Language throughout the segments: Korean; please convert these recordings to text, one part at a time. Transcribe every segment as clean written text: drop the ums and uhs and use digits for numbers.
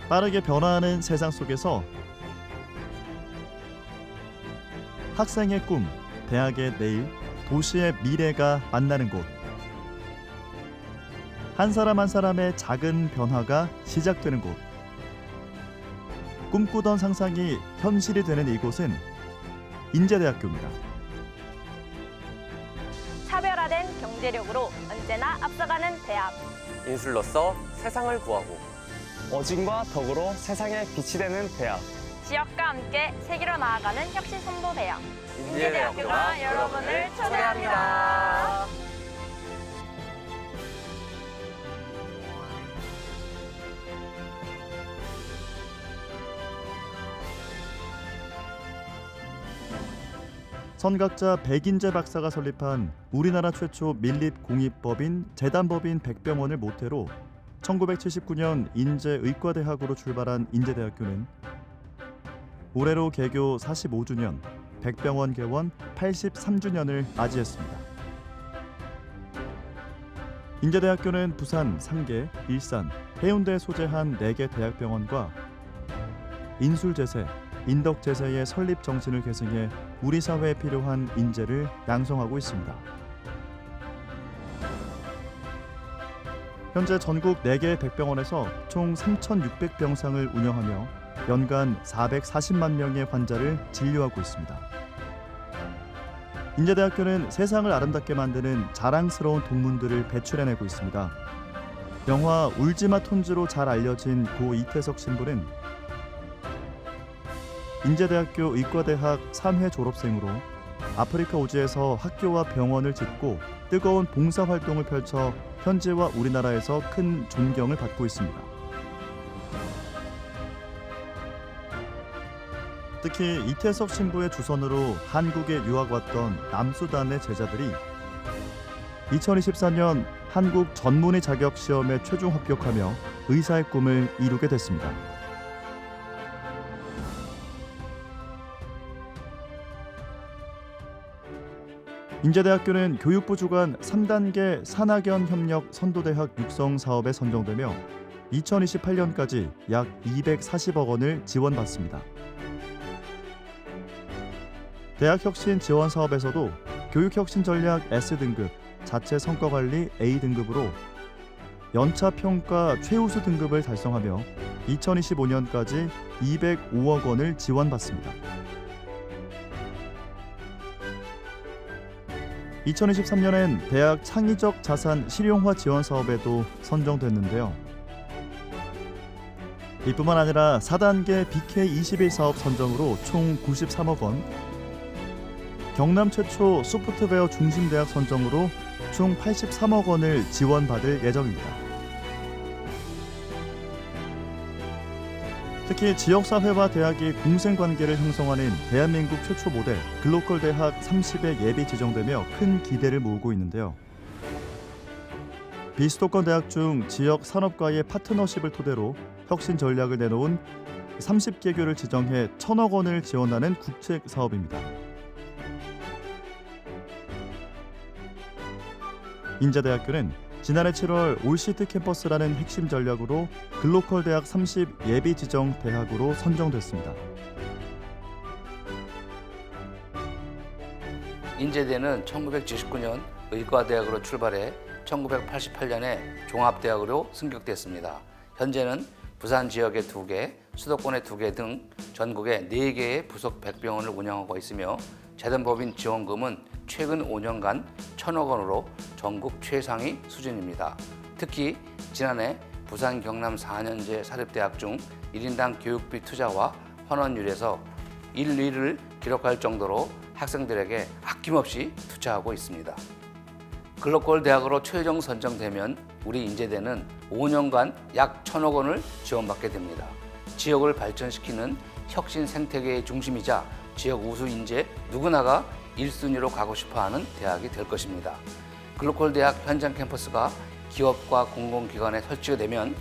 빠르게 변화하는 세상 속에서 학생의 꿈, 대학의 내일, 도시의 미래가 만나는 곳. 한 사람 한 사람의 작은 변화가 시작되는 곳. 꿈꾸던 상상이 현실이 되는 이곳은 인제대학교입니다. 차별화된 경제력으로 언제나 앞서가는 대학. 인술로서 세상을 구하고 어진과 덕으로 세상에 빛이 되는 대학. 지역과 함께 세계로 나아가는 혁신 선도 대학. 인제대학교가 여러분을 초대합니다. 선각자 백인재 박사가 설립한 우리나라 최초 밀립공입법인 재단법인 백병원을 모태로 1979년 인제의과대학으로 출발한 인제대학교는 올해로 개교 45주년, 백병원 개원 83주년을 맞이했습니다. 인제대학교는 부산, 상계, 일산, 해운대에 소재한 4개 대학병원과 인술제세, 인덕제세의 설립 정신을 계승해 우리 사회에 필요한 인재를 양성하고 있습니다. 현재 전국 4개 백병원에서 총 3,600병상을 운영하며 연간 440만 명의 환자를 진료하고 있습니다. 인제대학교는 세상을 아름답게 만드는 자랑스러운 동문들을 배출해내고 있습니다. 영화 울지마 톤즈로 잘 알려진 고 이태석 신부는 인제대학교 의과대학 3회 졸업생으로 아프리카 오지에서 학교와 병원을 짓고 뜨거운 봉사활동을 펼쳐 현지와 우리나라에서 큰 존경을 받고 있습니다. 특히 이태석 신부의 주선으로 한국에 유학 왔던 남수단의 제자들이 2024년 한국 전문의 자격 시험에 최종 합격하며 의사의 꿈을 이루게 됐습니다. 인제대학교는 교육부 주관 3단계 산학연 협력 선도대학 육성 사업에 선정되며 2028년까지 약 240억 원을 지원받습니다. 대학혁신 지원 사업에서도 교육혁신 전략 S등급, 자체 성과관리 A등급으로 연차 평가 최우수 등급을 달성하며 2025년까지 205억 원을 지원받습니다. 2023년엔 대학 창의적 자산 실용화 지원 사업에도 선정됐는데요. 이뿐만 아니라 4단계 BK21 사업 선정으로 총 93억 원, 경남 최초 소프트웨어 중심대학 선정으로 총 83억 원을 지원받을 예정입니다. 특히 지역사회와 대학이 공생관계를 형성하는 대한민국 최초 모델 글로컬 대학 30에 예비 지정되며 큰 기대를 모으고 있는데요. 비수도권 대학 중 지역 산업과의 파트너십을 토대로 혁신 전략을 내놓은 30개교를 지정해 1,000억 원을 지원하는 국책 사업입니다. 인제대학교는 지난해 7월 올시트 캠퍼스라는 핵심 전략으로 글로컬 대학 30 예비 지정 대학으로 선정됐습니다. 인제대는 1979년 의과대학으로 출발해 1988년에 종합대학으로 승격됐습니다. 현재는 부산 지역에 2개, 수도권에 2개 등 전국에 4개의 부속 백병원을 운영하고 있으며 재단법인 지원금은 최근 5년간 1,000억 원으로 전국 최상위 수준입니다. 특히 지난해 부산 경남 4년제 사립대학 중 1인당 교육비 투자와 환원율에서 1, 2를 기록할 정도로 학생들에게 아낌없이 투자하고 있습니다. 글로컬 대학으로 최종 선정되면 우리 인제대는 5년간 약 1,000억 원을 지원받게 됩니다. 지역을 발전시키는 혁신 생태계의 중심이자 지역 우수 인재 누구나가 1순위로 가고 싶어하는 대학이 될 것입니다. 글로컬 대학 현장 캠퍼스가 기업과 공공기관에 설치가 되면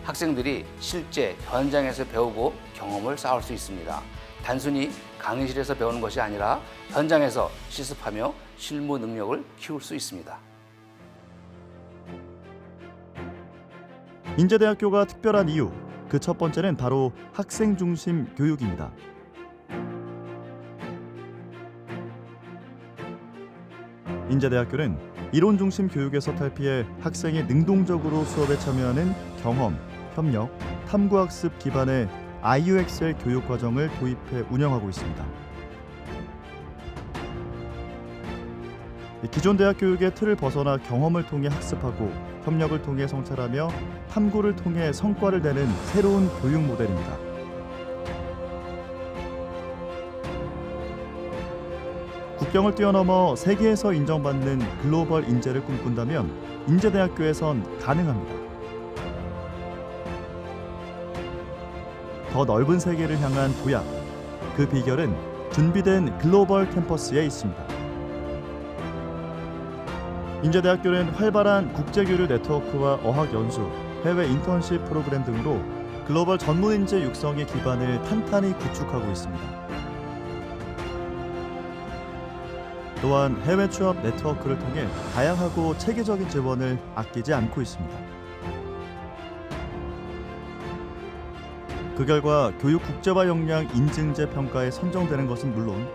학생들이 실제 현장에서 배우고 경험을 쌓을 수 있습니다. 단순히 강의실에서 배우는 것이 아니라 현장에서 실습하며 실무 능력을 키울 수 있습니다. 인제대학교가 특별한 이유, 그 첫 번째는 바로 학생 중심 교육입니다. 인제대학교는 이론 중심 교육에서 탈피해 학생이 능동적으로 수업에 참여하는 경험, 협력, 탐구학습 기반의 IUXL 교육 과정을 도입해 운영하고 있습니다. 기존 대학 교육의 틀을 벗어나 경험을 통해 학습하고 협력을 통해 성찰하며 탐구를 통해 성과를 내는 새로운 교육 모델입니다. 국경을 뛰어넘어 세계에서 인정받는 글로벌 인재를 꿈꾼다면 인제대학교에선 가능합니다. 더 넓은 세계를 향한 도약, 그 비결은 준비된 글로벌 캠퍼스에 있습니다. 인제대학교는 활발한 국제교류 네트워크와 어학연수, 해외 인턴십 프로그램 등으로 글로벌 전문인재 육성의 기반을 탄탄히 구축하고 있습니다. 또한 해외 취업 네트워크를 통해 다양하고 체계적인 지원을 아끼지 않고 있습니다. 그 결과 교육 국제화 역량 인증제 평가에 선정되는 것은 물론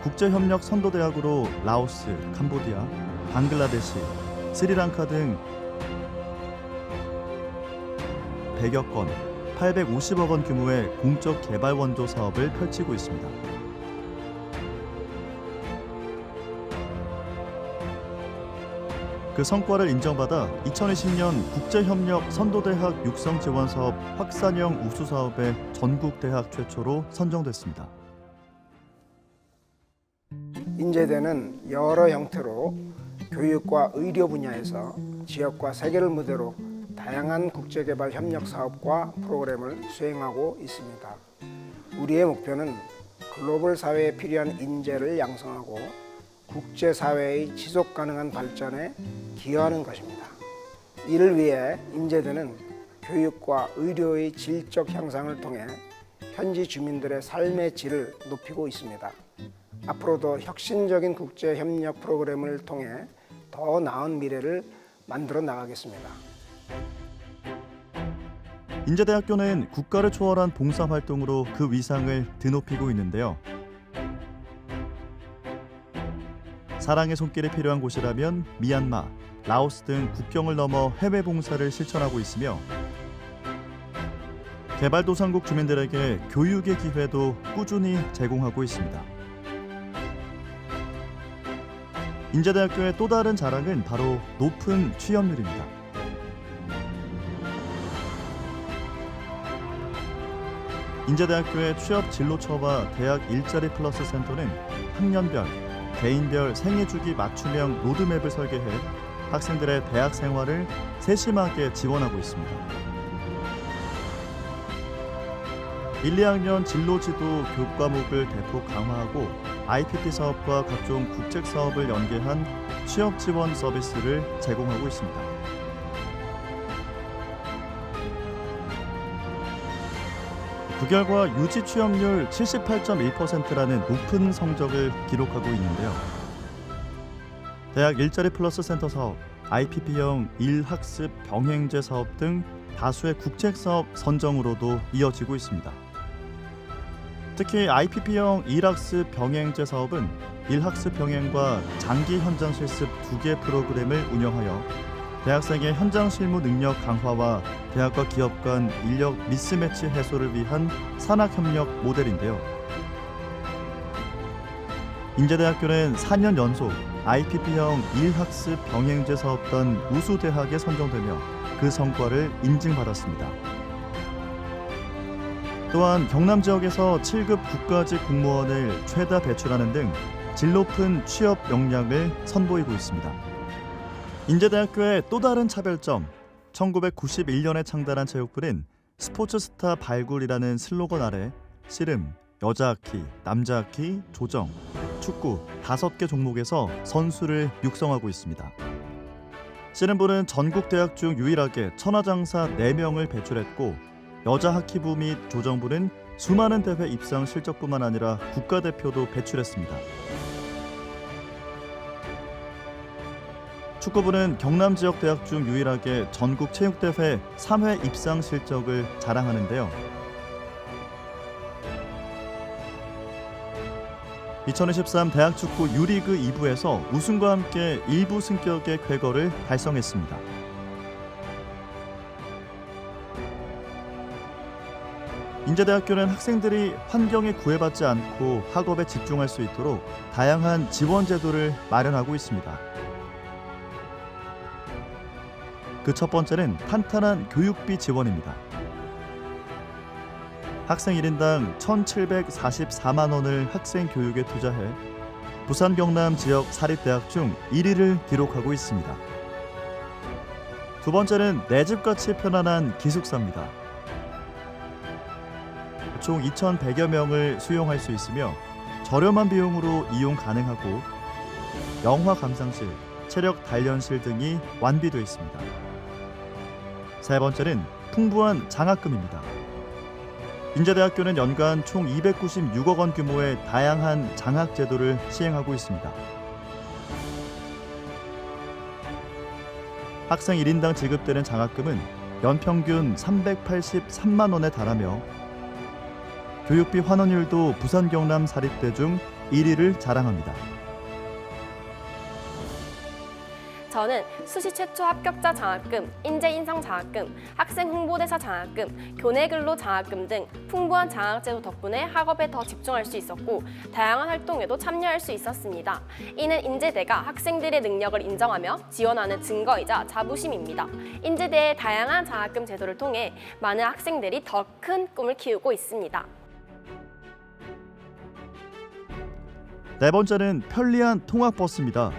국제협력 선도대학으로 라오스, 캄보디아, 방글라데시, 스리랑카 등 100여 건, 850억 원 규모의 공적 개발 원조 사업을 펼치고 있습니다. 그 성과를 인정받아 2020년 국제협력 선도대학 육성 지원 사업 확산형 우수 사업에 전국 대학 최초로 선정됐습니다. 인제대는 여러 형태로 교육과 의료 분야에서 지역과 세계를 무대로 다양한 국제개발 협력 사업과 프로그램을 수행하고 있습니다. 우리의 목표는 글로벌 사회에 필요한 인재를 양성하고 국제사회의 지속가능한 발전에 기여하는 것입니다. 이를 위해 인제대는 교육과 의료의 질적 향상을 통해 현지 주민들의 삶의 질을 높이고 있습니다. 앞으로도 혁신적인 국제협력 프로그램을 통해 더 나은 미래를 만들어 나가겠습니다. 인제대학교는 국가를 초월한 봉사활동으로 그 위상을 드높이고 있는데요. 사랑의 손길이 필요한 곳이라면 미얀마, 라오스 등 국경을 넘어 해외 봉사를 실천하고 있으며 개발도상국 주민들에게 교육의 기회도 꾸준히 제공하고 있습니다. 인제대학교의 또 다른 자랑은 바로 높은 취업률입니다. 인제대학교의 취업 진로처와 대학 일자리 플러스 센터는 학년별, 개인별 생애주기 맞춤형 로드맵을 설계해 학생들의 대학 생활을 세심하게 지원하고 있습니다. 1, 2학년 진로지도 교과목을 대폭 강화하고 IPP 사업과 각종 국책 사업을 연계한 취업 지원 서비스를 제공하고 있습니다. 그 결과 유지 취업률 78.1%라는 높은 성적을 기록하고 있는데요. 대학 일자리 플러스 센터 사업, IPP형 일학습 병행제 사업 등 다수의 국책 사업 선정으로도 이어지고 있습니다. 특히 IPP형 일학습 병행제 사업은 일학습 병행과 장기 현장 실습 2개 프로그램을 운영하여 대학생의 현장 실무 능력 강화와 대학과 기업 간 인력 미스매치 해소를 위한 산학협력 모델인데요. 인제대학교는 4년 연속 IPP형 일학습 병행제 사업단 우수대학에 선정되며 그 성과를 인증받았습니다. 또한 경남 지역에서 7급 국가직 공무원을 최다 배출하는 등 질 높은 취업 역량을 선보이고 있습니다. 인제대학교의 또 다른 차별점, 1991년에 창단한 체육부는 스포츠스타 발굴이라는 슬로건 아래 씨름, 여자하키, 남자하키, 조정, 축구 5개 종목에서 선수를 육성하고 있습니다. 씨름부는 전국 대학 중 유일하게 천하장사 4명을 배출했고 여자하키부 및 조정부는 수많은 대회 입상 실적뿐만 아니라 국가대표도 배출했습니다. 축구부는 경남 지역 대학 중 유일하게 전국 체육대회 3회 입상 실적을 자랑하는데요. 2023 대학축구 U리그 2부에서 우승과 함께 1부 승격의 쾌거를 달성했습니다. 인제대학교는 학생들이 환경에 구애받지 않고 학업에 집중할 수 있도록 다양한 지원 제도를 마련하고 있습니다. 그 첫 번째는 탄탄한 교육비 지원입니다. 학생 1인당 1,744만 원을 학생 교육에 투자해 부산 경남 지역 사립대학 중 1위를 기록하고 있습니다. 두 번째는 내 집같이 편안한 기숙사입니다. 총 2,100여 명을 수용할 수 있으며 저렴한 비용으로 이용 가능하고 영화 감상실, 체력 단련실 등이 완비되어 있습니다. 세 번째는 풍부한 장학금입니다. 인제대학교는 연간 총 296억 원 규모의 다양한 장학 제도를 시행하고 있습니다. 학생 1인당 지급되는 장학금은 연평균 383만 원에 달하며 교육비 환원율도 부산 경남 사립대 중 1위를 자랑합니다. 저는 수시 최초 합격자 장학금, 인재 인성 장학금, 학생 홍보대사 장학금, 교내 근로 장학금 등 풍부한 장학제도 덕분에 학업에 더 집중할 수 있었고 다양한 활동에도 참여할 수 있었습니다. 이는 인제대가 학생들의 능력을 인정하며 지원하는 증거이자 자부심입니다. 인제대의 다양한 장학금 제도를 통해 많은 학생들이 더 큰 꿈을 키우고 있습니다. 네 번째는 편리한 통학버스입니다.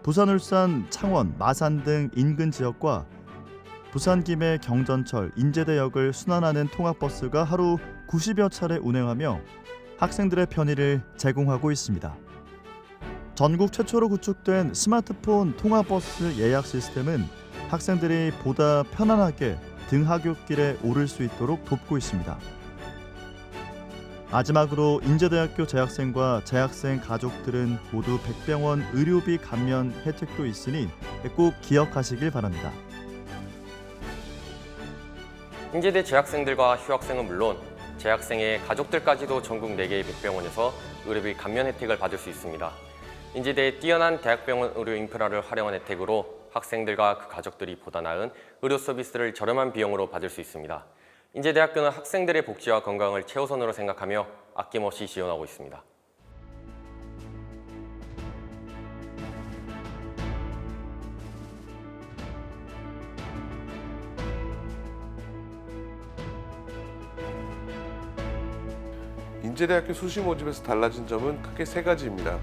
부산, 울산, 창원, 마산 등 인근 지역과 부산 김해, 경전철, 인제대역을 순환하는 통학버스가 하루 90여 차례 운행하며 학생들의 편의를 제공하고 있습니다. 전국 최초로 구축된 스마트폰 통학버스 예약 시스템은 학생들이 보다 편안하게 등하굣길에 오를 수 있도록 돕고 있습니다. 마지막으로 인제대학교 재학생과 재학생 가족들은 모두 백병원 의료비 감면 혜택도 있으니 꼭 기억하시길 바랍니다. 인제대 재학생들과 휴학생은 물론 재학생의 가족들까지도 전국 4개의 백병원에서 의료비 감면 혜택을 받을 수 있습니다. 인제대의 뛰어난 대학병원 의료 인프라를 활용한 혜택으로 학생들과 그 가족들이 보다 나은 의료 서비스를 저렴한 비용으로 받을 수 있습니다. 인제대학교는 학생들의 복지와 건강을 최우선으로 생각하며 아낌없이 지원하고 있습니다. 인제대학교 수시 모집에서 달라진 점은 크게 3가지입니다.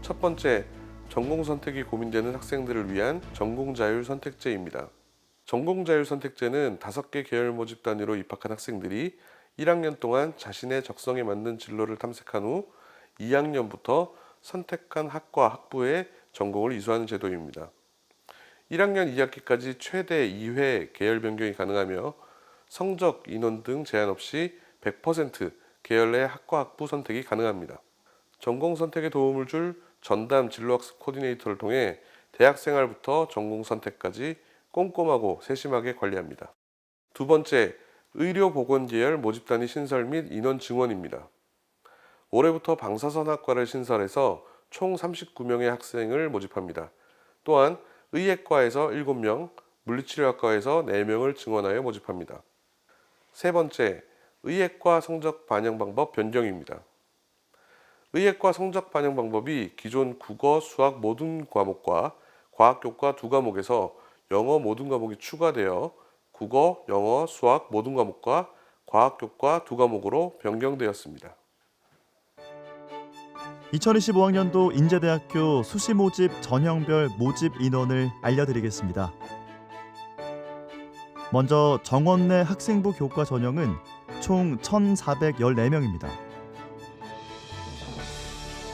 첫 번째, 전공 선택이 고민되는 학생들을 위한 전공자율 선택제입니다. 전공자율 선택제는 5개 계열 모집 단위로 입학한 학생들이 1학년 동안 자신의 적성에 맞는 진로를 탐색한 후 2학년부터 선택한 학과 학부에 전공을 이수하는 제도입니다. 1학년 2학기까지 최대 2회 계열 변경이 가능하며 성적, 인원 등 제한 없이 100% 계열 내 학과 학부 선택이 가능합니다. 전공 선택에 도움을 줄 전담 진로학습 코디네이터를 통해 대학생활부터 전공 선택까지 꼼꼼하고 세심하게 관리합니다. 두 번째, 의료보건계열 모집단위 신설 및 인원 증원입니다. 올해부터 방사선학과를 신설해서 총 39명의 학생을 모집합니다. 또한 의예과에서 7명, 물리치료학과에서 4명을 증원하여 모집합니다. 세 번째, 의예과 성적 반영 방법 변경입니다. 의예과 성적 반영 방법이 기존 국어, 수학 모든 과목과 과학교과 2과목에서 영어 모든 과목이 추가되어 국어, 영어, 수학 모든 과목과 과학교과 2과목으로 변경되었습니다. 2025학년도 인제대학교 수시 모집 전형별 모집 인원을 알려드리겠습니다. 먼저 정원 내 학생부 교과 전형은 총 1,414명입니다.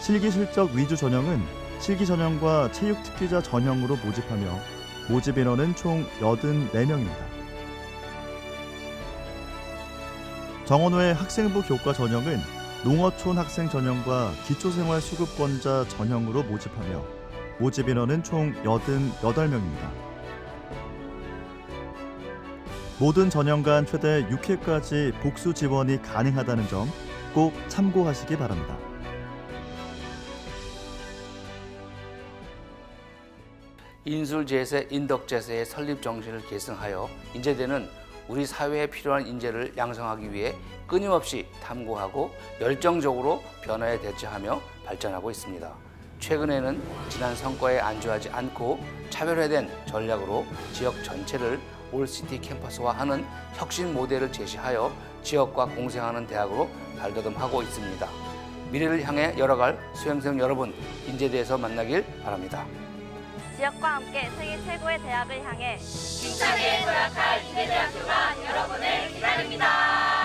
실기실적 위주 전형은 실기 전형과 체육 특기자 전형으로 모집하며 모집 인원은 총 84명입니다. 정원외 학생부 교과 전형은 농어촌 학생 전형과 기초생활 수급권자 전형으로 모집하며 모집 인원은 총 88명입니다. 모든 전형간 최대 6회까지 복수 지원이 가능하다는 점 꼭 참고하시기 바랍니다. 인술제세, 인덕제세의 설립 정신을 계승하여 인제대는 우리 사회에 필요한 인재를 양성하기 위해 끊임없이 탐구하고 열정적으로 변화에 대처하며 발전하고 있습니다. 최근에는 지난 성과에 안주하지 않고 차별화된 전략으로 지역 전체를 올시티 캠퍼스화하는 혁신 모델을 제시하여 지역과 공생하는 대학으로 발돋움하고 있습니다. 미래를 향해 열어갈 수험생 여러분, 인제대에서 만나길 바랍니다. 지역과 함께 세계 최고의 대학을 향해 힘차게 도약할 인제대학교가 여러분을 기다립니다.